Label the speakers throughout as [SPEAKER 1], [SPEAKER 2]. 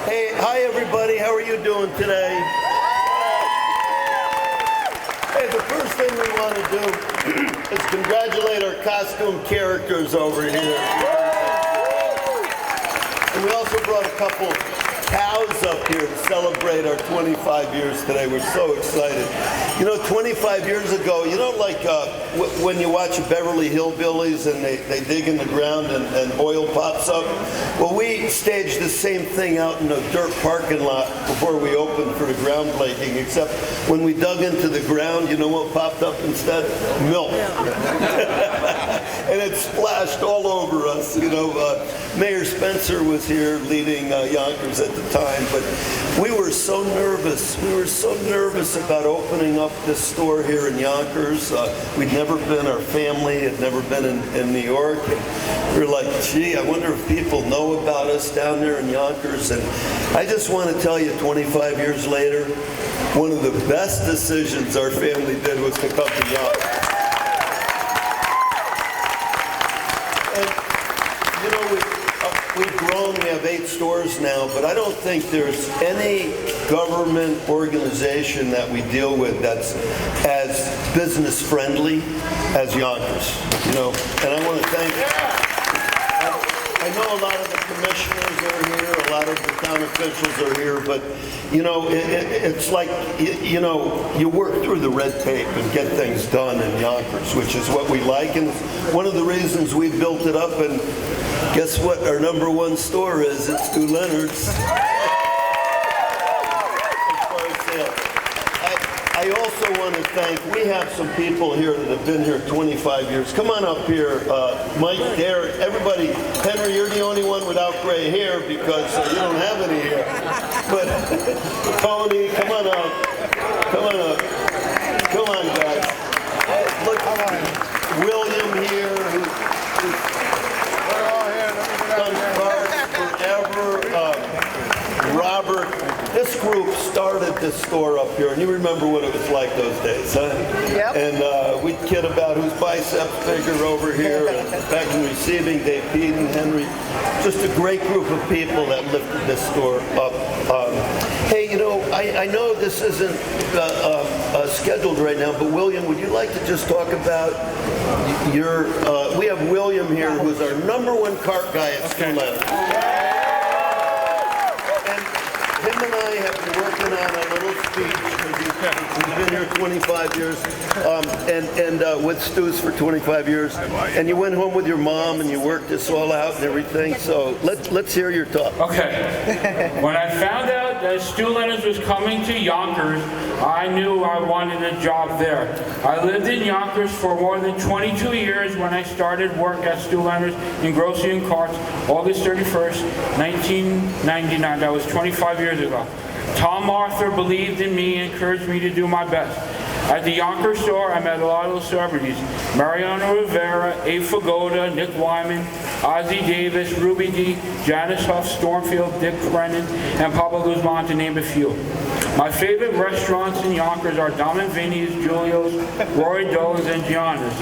[SPEAKER 1] Hey, hi everybody. How are you doing today? Hey, the first thing we want to do is congratulate our costume characters over here. And we also brought a couple cows up here to celebrate our 25 years today. We're so excited. You know, 25 years ago, you know, like when you watch Beverly Hillbillies and they dig in the ground and oil pops up? Well, we staged the same thing out in a dirt parking lot before we opened for the groundbreaking, except when we dug into the ground, you know what popped up instead? Milk. And it splashed all over us. You know, Mayor Spencer was here leading Yonkers at the time, but we were so nervous. We were so nervous about opening up this store here in Yonkers. We'd never been, our family had never been in New York. And we were like, gee, I wonder if people know about us down there in Yonkers. And I just want to tell you, 25 years later, one of the best decisions our family did was to come to Yonkers. And, you know, we've grown, we have 8 stores now, but I don't think there's any government organization that we deal with that's as business friendly as Yonkers, you know, and I want to thank, I know a lot of the commissioners are here, a lot of the town officials are here, but, you know, it's like, you know, you work through the red tape and get things done in Yonkers, which is what we like, and one of the reasons we built it up. And guess what our #1 store is? It's Stew Leonard's. I also want to thank, we have some people here that have been here 25 years. Come on up here, Mike, Derek, everybody. Henry, you're the only one without gray hair because you don't have any hair. But Tony, come on up. Come on up. Come on, guys. Look, William here, who's done cars forever. Robert, this group started this store up here, and you remember what it was like those days, huh? Yep. And we'd kid about whose biceps bigger over here, and back in receiving, Dave Pete and Henry. Just a great group of people that lifted this store up. Hey, you know, I know this isn't scheduled right now, but William, would you like to just talk about your, we have William here, who's our #1 cart guy at Stew Leonard. Him and I have been working on a little speech. He's been here 25 years, and with Stew's for 25 years. And you went home with your mom and you worked this all out and everything. So let's hear your talk.
[SPEAKER 2] Okay. When I found out that Stew Leonard was coming to Yonkers, I knew I wanted a job there. I lived in Yonkers for more than 22 years when I started work at Stew Leonard in grocery and carts, August 31st, 1999. That was 25 years ago. Tom Arthur believed in me and encouraged me to do my best. At the Yonkers store, I met a lot of those celebrities. Mariano Rivera, Abe Fagoda, Nick Wyman, Ozzie Davis, Ruby Dee, Janice Huff, Stormfield, Dick Brennan, and Pablo Guzman, to name a few. My favorite restaurants in Yonkers are Dom and Vinny's, Julio's, Roy Dolan's, and Gianna's.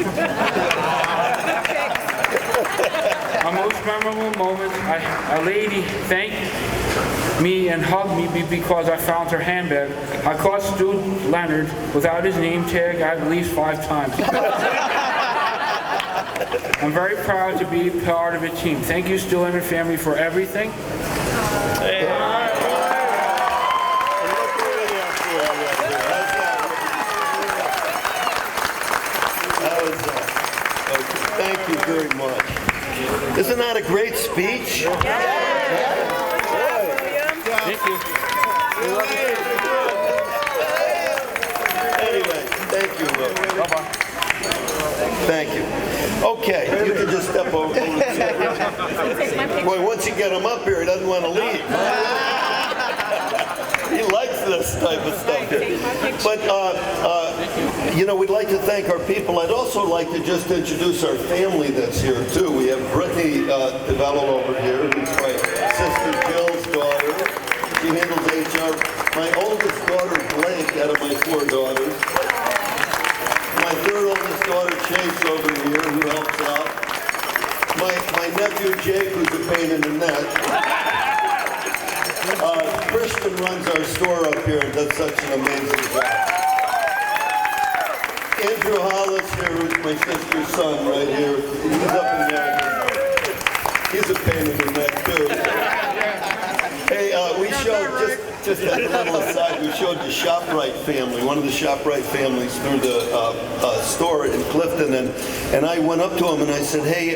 [SPEAKER 2] My most memorable moments, a lady thanked me and hugged me because I found her handbag. I caught Stew Leonard without his name tag at least 5 times. I'm very proud to be part of a team. Thank you, Stew Leonard family, for everything.
[SPEAKER 1] Thank you very much. Isn't that a great speech?
[SPEAKER 2] Thank you.
[SPEAKER 1] Anyway, thank you, Will. Bye-bye. Thank you. Okay, you can just step over. Boy, once you get him up here, he doesn't want to leave. He likes this type of stuff here. But, you know, we'd like to thank our people. I'd also like to just introduce our family that's here, too. We have Brittany DeVello over here, who's my sister Jill's daughter. She handles HR. My oldest daughter, Blake, out of my 4 daughters. My 3rd oldest daughter, Chase, over here, who helps out. My nephew, Jake, who's a pain in the neck. Christian runs our store up here and does such an amazing job. Andrew Hollis here, who's my sister's son right here. He's up in there. He's a pain in the neck too. Hey, we showed, just as a little aside, we showed the ShopRite family, one of the ShopRite families through the store in Clifton, and I went up to him and I said, hey,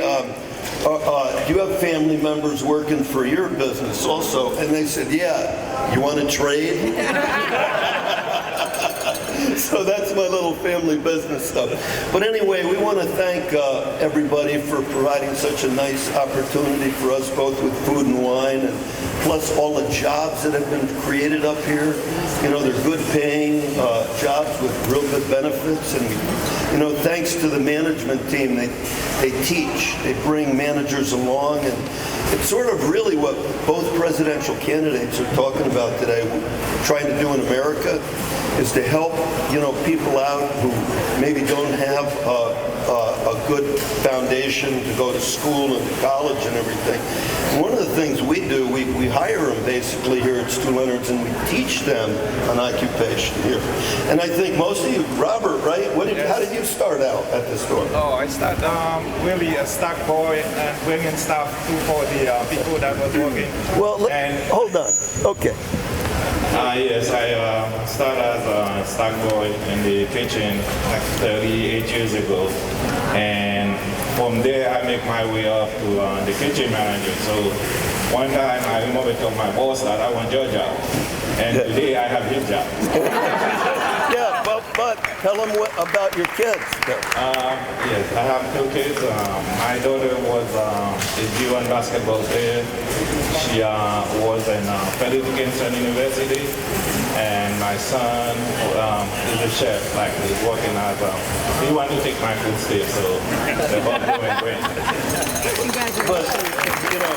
[SPEAKER 1] do you have family members working for your business also? And they said, yeah. You want to trade? So that's my little family business stuff. But anyway, we want to thank everybody for providing such a nice opportunity for us both with food and wine, and plus all the jobs that have been created up here. You know, they're good paying jobs with real good benefits. And, you know, thanks to the management team, they teach, they bring managers along, and it's sort of really what both presidential candidates are talking about today, trying to do in America, is to help, you know, people out who maybe don't have a good foundation to go to school and to college and everything. And one of the things we do, we hire them basically here at Stew Leonard's, and we teach them an occupation here. And I think most of you, Robert, right? How did you start out at the store?
[SPEAKER 3] Oh, I started really a stock boy and bringing stuff for the people that was working.
[SPEAKER 1] Well, hold on. Okay.
[SPEAKER 3] Yes, I started as a stock boy in the kitchen like 38 years ago. And from there, I make my way up to the kitchen manager. So one time, I remember told my boss that I want your job. And today, I have his job.
[SPEAKER 1] Yeah, but tell them about your kids.
[SPEAKER 3] Yes, I have 2 kids. My daughter was a G1 basketball player. She was in Frederick Kingston University. And my son is a chef, like he's working as he wanted to take my food still, so they're both doing great.
[SPEAKER 1] But, you know,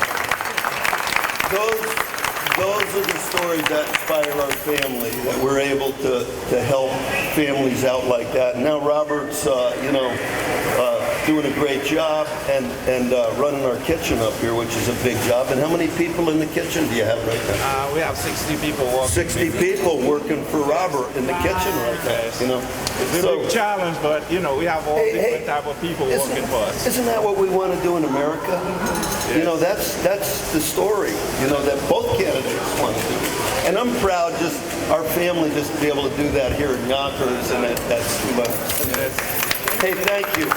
[SPEAKER 1] those are the stories that inspire our family, that we're able to help families out like that. And now Robert's, you know, doing a great job and running our kitchen up here, which is a big job. And how many people in the kitchen do you have right now?
[SPEAKER 3] We have 60 people working.
[SPEAKER 1] 60 people working for Robert in the kitchen right now, you know.
[SPEAKER 3] It's a big challenge, but, you know, we have all different type of people working for us.
[SPEAKER 1] Isn't that what we want to do in America? Yes. You know, that's the story, you know, that both candidates want to do. And I'm proud, just our family, just to be able to do that here in Yonkers, and that's too much.
[SPEAKER 3] Yes.
[SPEAKER 1] Hey, thank you.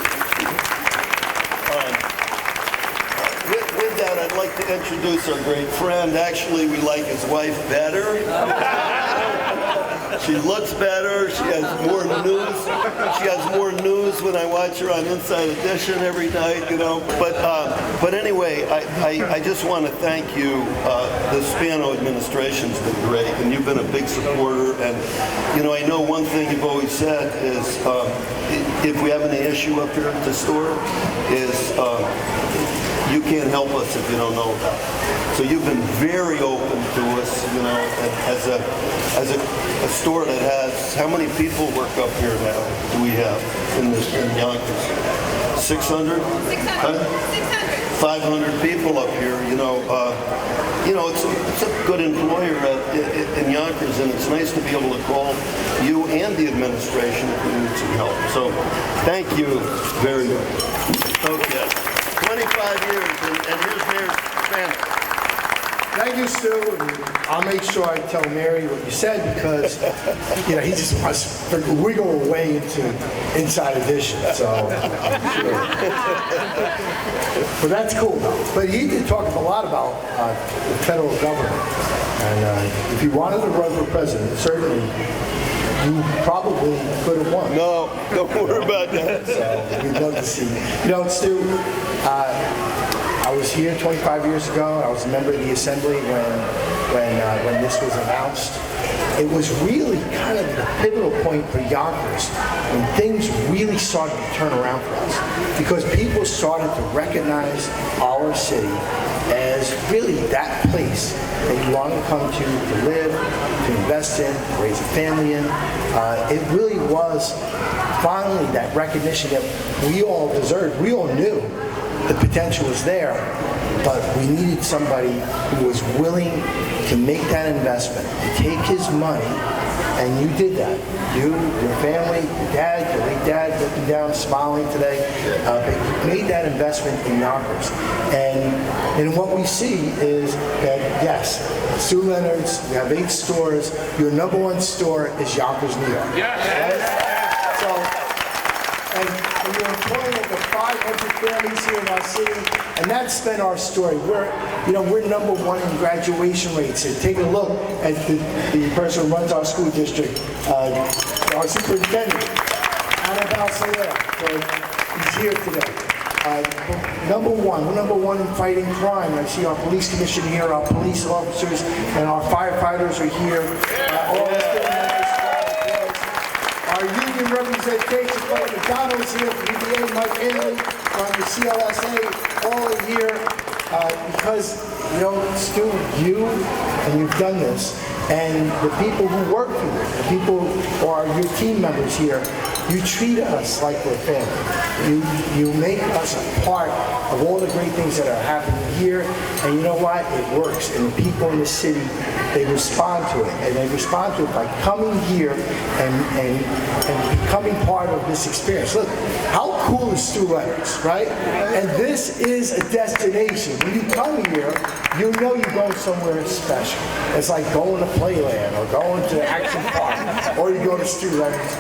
[SPEAKER 1] With that, I'd like to introduce our great friend. Actually, we like his wife better. She looks better. She has more news. She has more news when I watch her on Inside Edition every night, you know. But anyway, I just want to thank you. The Spano administration's been great, and you've been a big supporter. And, you know, I know one thing you've always said is if we have any issue up here at the store is you can't help us if you don't know about it. So you've been very open to us, you know, as a store that has, how many people work up here now do we have in Yonkers? 600? 500 people up here, you know. It's a good employer in Yonkers, and it's nice to be able to call you and the administration if we need some help. So thank you very much. Okay. 25 years, and here's Mayor Spano.
[SPEAKER 4] Thank you, Stu. And I'll make sure I tell Mary what you said, because, you know, he just wants to wiggle away into Inside Edition. So, but that's cool. But he did talk a lot about the federal government, and if he wanted to run for president, certainly you probably could have won.
[SPEAKER 1] No, don't worry about that.
[SPEAKER 4] So we'd love to see. You know, Stu, I was here 25 years ago. I was a member of the assembly when this was announced. It was really kind of the pivotal point for Yonkers when things really started to turn around for us, because people started to recognize our city as really that place that you want to come to live, to invest in, to raise a family in. It really was finally that recognition that we all deserved. We all knew the potential was there, but we needed somebody who was willing to make that investment, to take his money, and you did that. You, your family, your dad, your late dad, looking down, smiling today, but you made that investment in Yonkers. And what we see is that, yes, Stew Leonard's, we have 8 stores. Your number 1 store is Yonkers, New York. Right? So, and you're employing over 500 families here in our city, and that's been our story. We're number 1 in graduation rates. And take a look at the person who runs our school district, our superintendent, Annabelle Soler. He's here today. We're number 1 in fighting crime. I see our police commission here, our police officers, and our firefighters are here. All the student members, our union representation, Frank McDonald's here, from UVA, Mike Haley, from the CLSA, all are here because, Stu, you, and you've done this, and the people who work for you, the people who are your team members here, you treat us like we're family. You make us a part of all the great things that are happening here, and you know what? It works. And the people in the city, they respond to it, and they respond to it by coming here and becoming part of this experience. Look, how cool is Stew Leonard's, right? And this is a destination. When you come here, you know you're going somewhere special. It's like going to Playland or going to Action Park, or you go to Stew Leonard's.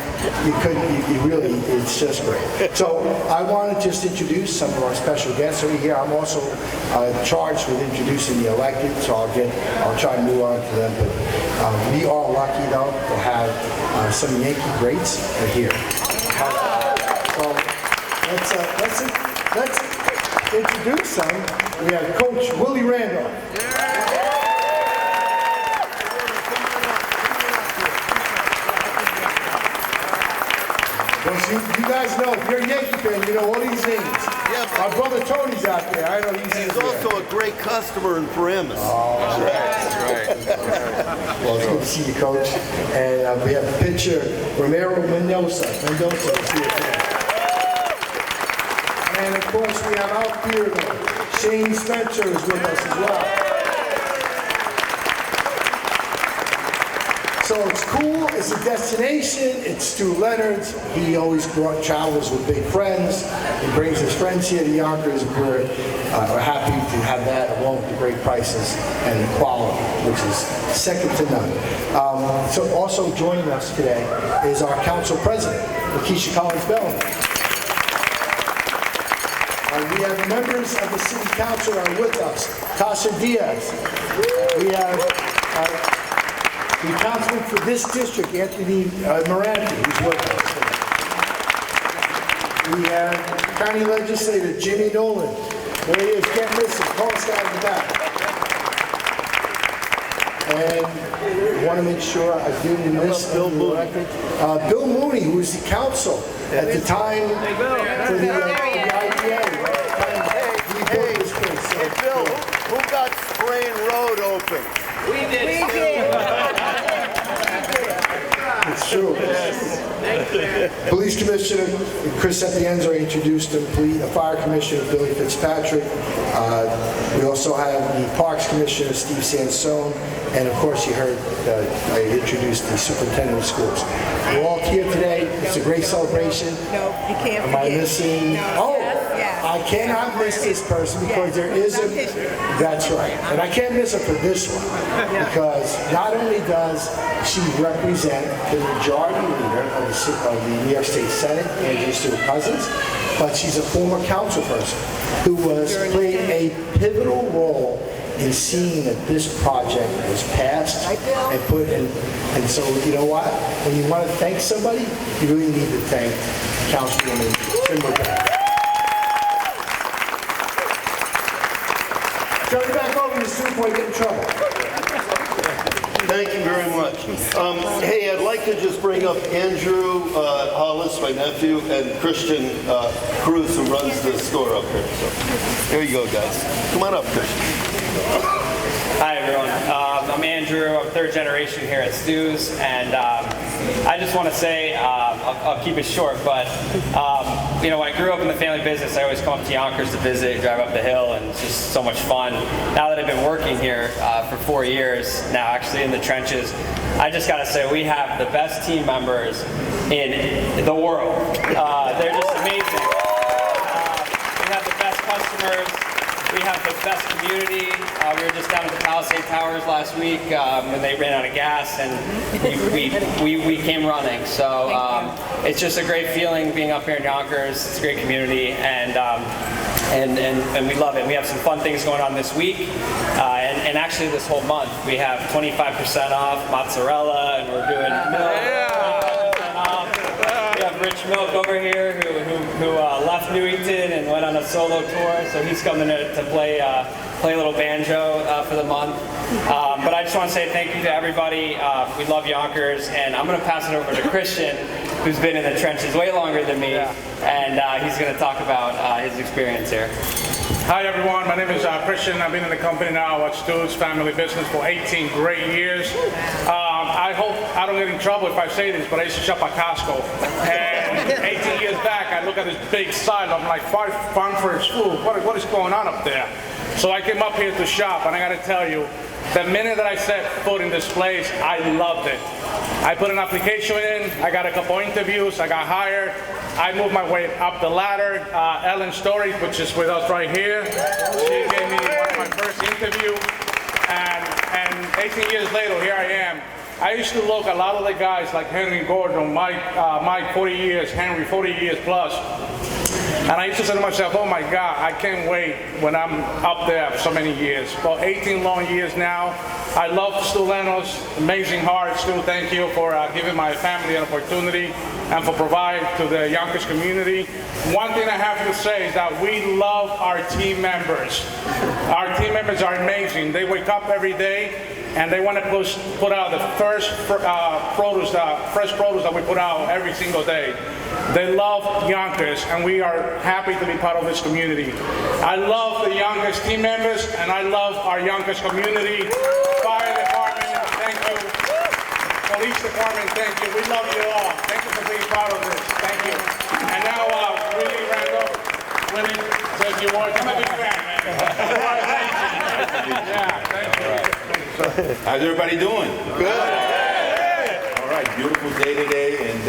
[SPEAKER 4] It's just great. So I want to just introduce some of our special guests over here. I'm also charged with introducing the elected, so I'll try to move on to them. But we are lucky, though, to have some Yankee greats here. So let's introduce them. We have Coach Willie Randolph. You guys know, if you're a Yankee fan, you know all these names.
[SPEAKER 1] Yeah,
[SPEAKER 4] my brother Tony's out there. I know these names.
[SPEAKER 1] He's also a great customer in Paramus.
[SPEAKER 4] Oh, that's right. Well, it's good to see you, Coach. And we have the pitcher, Romero Mendoza is here today. And of course, we have outfielder Shane Spencer is with us as well. So it's cool, it's a destination, it's Stew Leonard's. He always travels with big friends. He brings his friends here to Yonkers. We're happy to have that along with the great prices and the quality, which is second to none. So also joining us today is our council president, Lakeisha Collins-Bellamy. We have members of the city council are with us. Tasha Diaz. We have the councilman for this district, Anthony Moranti, who's with us. We have county legislator Jimmy Nolan. There he is, can't miss him, tallest guy in the back. And I want to make sure I didn't miss Bill Mooney. Bill Mooney, who was the council at the time for the IDA.
[SPEAKER 1] Hey, Bill, who got Sprain Road open?
[SPEAKER 5] We did.
[SPEAKER 4] It's true. Police Commissioner Chris Epienza introduced him. Fire Commissioner Billy Fitzpatrick. We also have the Parks Commissioner Steve Sansone, and of course you heard I introduced the Superintendent of Schools. We're all here today. It's a great celebration.
[SPEAKER 5] No, you can't.
[SPEAKER 4] Am I missing?
[SPEAKER 5] No,
[SPEAKER 4] oh,
[SPEAKER 5] yes.
[SPEAKER 4] I cannot miss this person because there is a. That's right, and I can't miss her for this one because not only does she represent the majority leader of the New York State Senate, Andrew Stewart Cousins, but she's a former council person who played a pivotal role in seeing that this project was passed and put in. And so, you know what? When you want to thank somebody, you really need to thank Councilwoman Timberback. Turn it back over to Stu before you get in trouble.
[SPEAKER 1] Thank you very much. Hey, I'd like to just bring up Andrew Hollis, my nephew, and Christian Cruz, who runs the store up here. So, there you go, guys. Come on up, Christian.
[SPEAKER 6] Hi, everyone. I'm Andrew. I'm third generation here at Stew's, and I just want to say, I'll keep it short, but when I grew up in the family business, I always come up to Yonkers to visit, drive up the hill, and it's just so much fun. Now that I've been working here for 4 years now, actually in the trenches, I just got to say we have the best team members in the world. They're just amazing. We have the best customers. We have the best community. We were just down at the Palisade Towers last week when they ran out of gas, and we came running. So it's just a great feeling being up here in Yonkers. It's a great community, and we love it. We have some fun things going on this week, and actually this whole month. We have 25% off mozzarella, and we're doing milk. 25% off. We have Rich Milk over here who left Newington and went on a solo tour, so he's coming to play a little banjo for the month. But I just want to say thank you to everybody. We love Yonkers, and I'm going to pass it over to Christian, who's been in the trenches way longer than me, and he's going to talk about his experience here.
[SPEAKER 7] Hi everyone, my name is Christian. I've been in the company now at Stew's family business for 18 great years. I hope I don't get in trouble if I say this, but I used to shop at Costco. And 18 years back, I look at this big sign, I'm like, farm fresh food, what is going on up there? So I came up here to shop, and I gotta tell you, the minute that I set foot in this place, I loved it. I put an application in, I got a couple interviews, I got hired. I moved my way up the ladder. Ellen Story, which is with us right here, she gave me my first interview, and 18 years later, here I am. I used to look a lot of the guys like Henry Gordon, Mike 40 years, Henry 40 years plus, and I used to say to myself, oh my God, I can't wait when I'm up there for so many years. For 18 long years now. I love Stew Leonard's amazing heart. Stu, thank you for giving my family an opportunity and for providing to the Yonkers community. One thing I have to say is that we love our team members. Our team members are amazing. They wake up every day and they want to put out the fresh produce that we put out every single day. They love Yonkers, and we are happy to be part of this community. I love the Yonkers team members, and I love our Yonkers community. Fire department, thank you. Police department, thank you. We love you all. Thank you for being part of this. Thank you. And now, Willie Randolph. Willie says you are a big fan, man. Yeah, thank you.
[SPEAKER 8] How's everybody doing? Good. All right, beautiful day today, and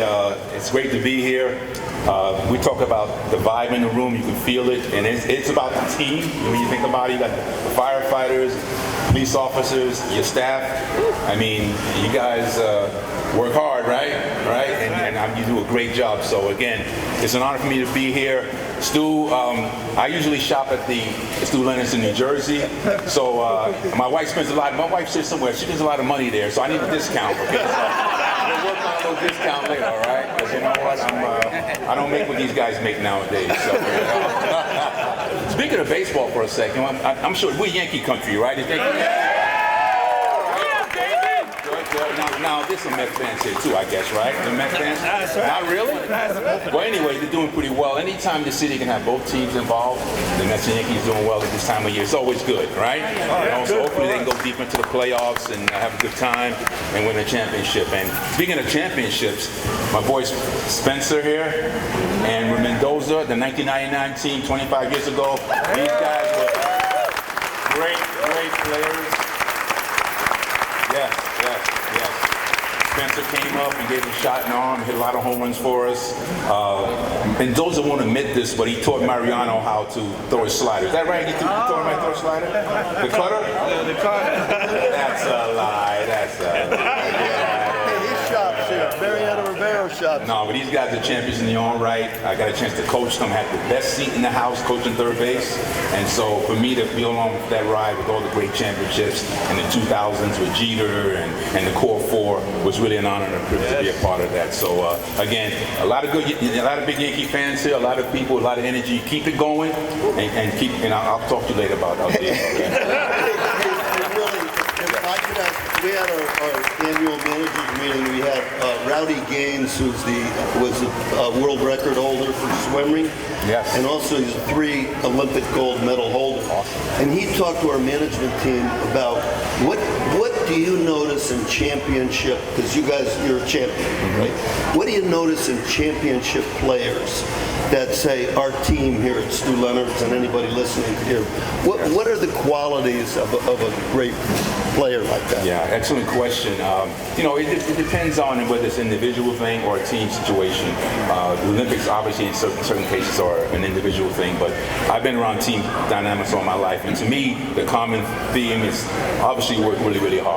[SPEAKER 8] it's great to be here. We talk about the vibe in the room. You can feel it, and it's about the team. When you think about it, you got the firefighters, police officers, your staff. I mean, you guys work hard, right? And you do a great job. So again, it's an honor for me to be here. Stu, I usually shop at the Stew Leonard's in New Jersey. So my wife spends a lot. My wife sits somewhere. She spends a lot of money there. So I need a discount. Okay, so we'll work on a little discount later, all right? Because you know what? I don't make what these guys make nowadays. So, speaking of baseball for a second, I'm sure we're Yankee country, right? Now, there's some Mets fans here too, I guess, right? The Mets fans? Not really? Well, anyway, they're doing pretty well. Anytime the city can have both teams involved, the Mets and Yankees doing well at this time of year. It's always good, right? So hopefully they can go deep into the playoffs and have a good time and win a championship. And speaking of championships, my boy Spencer here and Mendoza, the 1999 team 25 years ago. These guys were great players. Yes. Spencer came up and gave a shot in the arm, hit a lot of home runs for us. Mendoza won't admit this, but he taught Mariano how to throw his slider. Is that right? He taught him how to throw a slider? The cutter? The cutter. That's a lie.
[SPEAKER 1] He shops here. Mariano Rivero shops.
[SPEAKER 8] No, but these guys are champions in their own right. I got a chance to coach them, had the best seat in the house, coaching third base. And so for me to be along with that ride with all the great championships in the 2000s with Jeter and the Core Four was really an honor and a privilege to be a part of that. So again, a lot of big Yankee fans here, a lot of people, a lot of energy. Keep it going, and I'll talk to you later about that.
[SPEAKER 1] We had our annual managers meeting. We had Rowdy Gaines, who was a world record holder for swimming.
[SPEAKER 8] Yes.
[SPEAKER 1] And also he's a 3 Olympic gold medal holder. Awesome. And he talked to our management team about what What do you notice in championship? Because you're a champion, right? What do you notice in championship players that say our team here at Stew Leonard's and anybody listening here? What are the qualities of a great player like that?
[SPEAKER 8] Yeah, excellent question. It depends on whether it's an individual thing or a team situation. The Olympics, obviously, in certain cases are an individual thing, but I've been around team dynamics all my life, and to me, the common theme is obviously work really, really hard.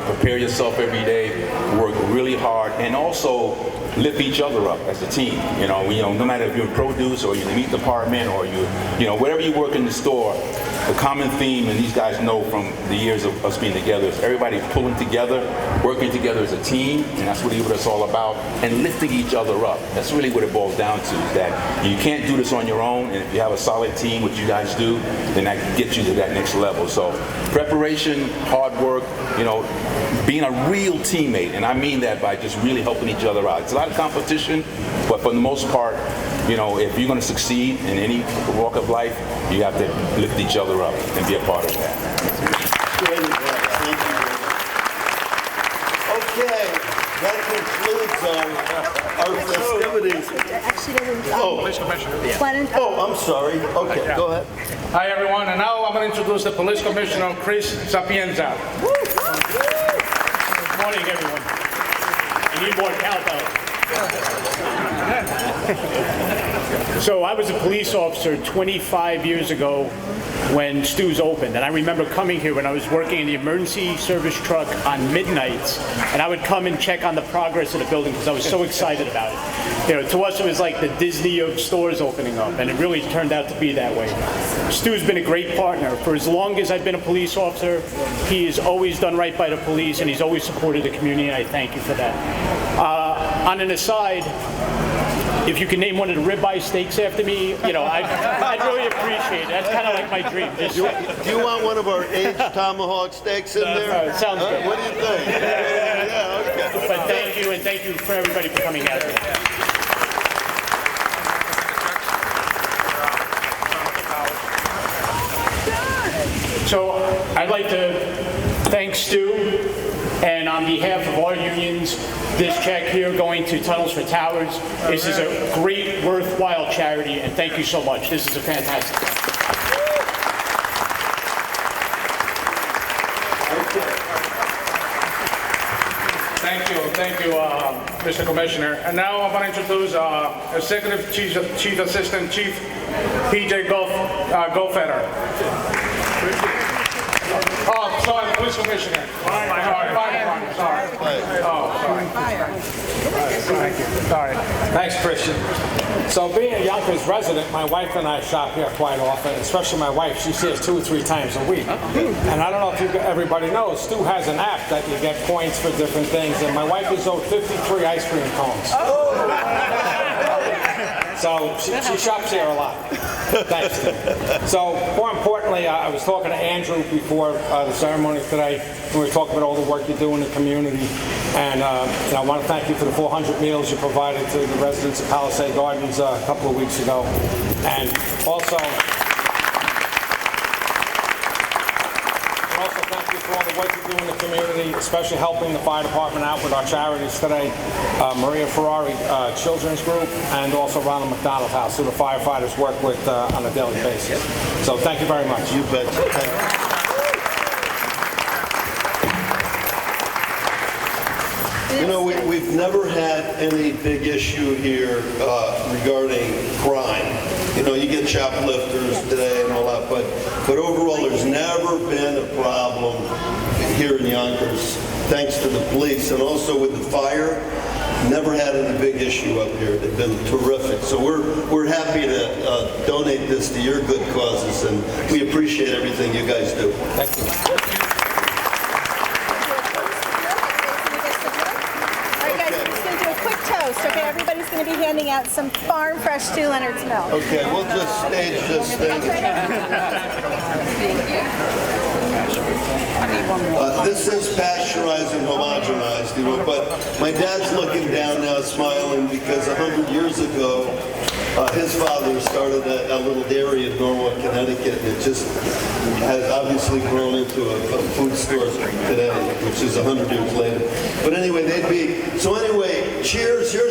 [SPEAKER 8] Prepare yourself every day, work really hard, and also lift each other up as a team. No matter if you're in produce or you're in the meat department or wherever you work in the store, the common theme, and these guys know from the years of us being together, is everybody pulling together, working together as a team, and that's what it's all about, and lifting each other up. That's really what it boils down to, is that you can't do this on your own, and if you have a solid team, which you guys do, then that gets you to that next level. So preparation, hard work, being a real teammate, and I mean that by just really helping each other out. It's a lot of competition, but for the most part, if you're going to succeed in any walk of life, you have to lift each other up and be a part of that.
[SPEAKER 1] Okay, that concludes our festivities.
[SPEAKER 7] Police Commissioner.
[SPEAKER 1] I'm sorry. Okay, go ahead.
[SPEAKER 7] Hi, everyone. And now I'm going to introduce the Police Commissioner, Chris Sapienza.
[SPEAKER 9] Good morning, everyone. You need more countdown. So I was a police officer 25 years ago when Stew's opened, and I remember coming here when I was working in the emergency service truck on midnights, and I would come and check on the progress of the building because I was so excited about it. To us it was like the Disney of stores opening up, and it really turned out to be that way. Stew's been a great partner. For as long as I've been a police officer, he has always done right by the police, and he's always supported the community, and I thank you for that. On an aside, if you can name one of the ribeye steaks after me, I'd really appreciate it. That's kind of like my dream.
[SPEAKER 1] Do you want one of our aged tomahawk steaks in there?
[SPEAKER 9] Sounds good.
[SPEAKER 1] What do you think? Yeah, okay.
[SPEAKER 9] But thank you, and thank you for everybody for coming out here. So I'd like to thank Stew, and on behalf of our unions, this check here going to Tunnels for Towers. This is a great, worthwhile charity, and thank you so much. This is a fantastic thing.
[SPEAKER 7] Thank you, Mr. Commissioner. And now I'm going to introduce Executive Chief Assistant Chief P.J. Goldfeder. Oh, sorry, the Police Commissioner. Sorry. Sorry.
[SPEAKER 10] Thanks, Christian. So being a Yonkers resident, my wife and I shop here quite often, especially my wife. She sees 2 or 3 times a week. And I don't know if everybody knows, Stew has an app that you get points for different things, and my wife is owed 53 ice cream cones. So she shops here a lot. Thanks, Tim. So more importantly, I was talking to Andrew before the ceremony today, and we were talking about all the work you do in the community. And I want to thank you for the 400 meals you provided to the residents of Palisade Gardens a couple of weeks ago. And also thank you for all the work you do in the community, especially helping the fire department out with our charities today. Maria Ferrari Children's Group, and also Ronald McDonald House, who the firefighters work with on a daily basis. So thank you very much.
[SPEAKER 1] You bet. Thank you. We've never had any big issue here regarding crime. You get shoplifters today and all that, but overall, there's never been a problem here in Yonkers, thanks to the police, and also with the fire. Never had any big issue up here. They've been terrific. So we're happy to donate this to your good causes, and we appreciate everything you guys do.
[SPEAKER 10] Thank you.
[SPEAKER 5] Okay, everybody's going to be handing out some farm fresh Stew Leonard's milk.
[SPEAKER 1] Okay, we'll just stage this thing. This is pasteurized and homogenized, but my dad's looking down now smiling because 100 years ago, His father started a little dairy in Norwalk, Connecticut, and it just has obviously grown into a food store today, which is 100 years later. But anyway, so anyway, cheers. You're